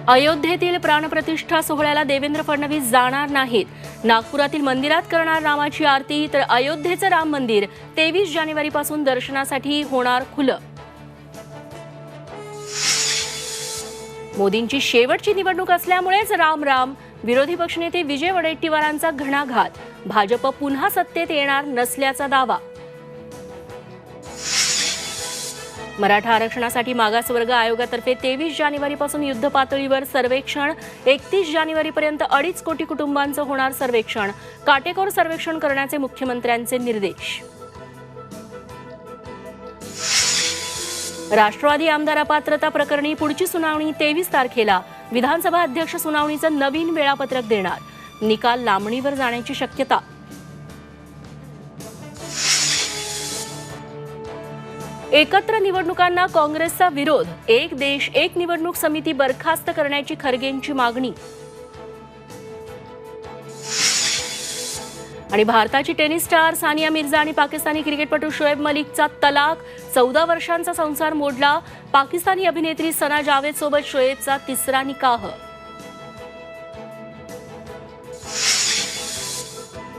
अयोध्येतील प्राणप्रतिष्ठा सोहळ्याला देवेंद्र फडणवीस जाणार नाहीत. नागपुरातील मंदिरात करणार रामाची आरती, तर अयोध्येचं राम मंदिर 23 जानेवारीपासून दर्शनासाठी होणार खुलं. मोदींची शेवटची निवडणूक असल्यामुळेच राम राम. विरोधी पक्षनेते विजय वडेट्टीवारांचा घणाघात. भाजप पुन्हा सत्तेत येणार नसल्याचा दावा. मराठा आरक्षणासाठी मागासवर्ग आयोगातर्फे 23 जानेवारीपासून युद्ध पातळीवर सर्वेक्षण. 31 जानेवारीपर्यंत 2.5 कोटी कुटुंबांचं होणार सर्वेक्षण. काटेकोर सर्वेक्षण करण्याचे मुख्यमंत्र्यांचे निर्देश. राष्ट्रवादी आमदार अपात्रता प्रकरणी पुढची सुनावणी 23 तारखेला. विधानसभा अध्यक्ष सुनावणीचं नवीन वेळापत्रक देणार. निकाल लांबणीवर जाण्याची शक्यता. एकत्र निवडणुकांना काँग्रेसचा विरोध. एक देश एक निवडणूक समिती बरखास्त करण्याची खरगेंची मागणी. आणि भारताची टेनिस स्टार सानिया मिर्झा आणि पाकिस्तानी क्रिकेटपटू शोएब मलिकचा तलाक. 14 वर्षांचा संसार मोडला. पाकिस्तानी अभिनेत्री सना जावेद सोबत शोएबचा तिसरा निकाह.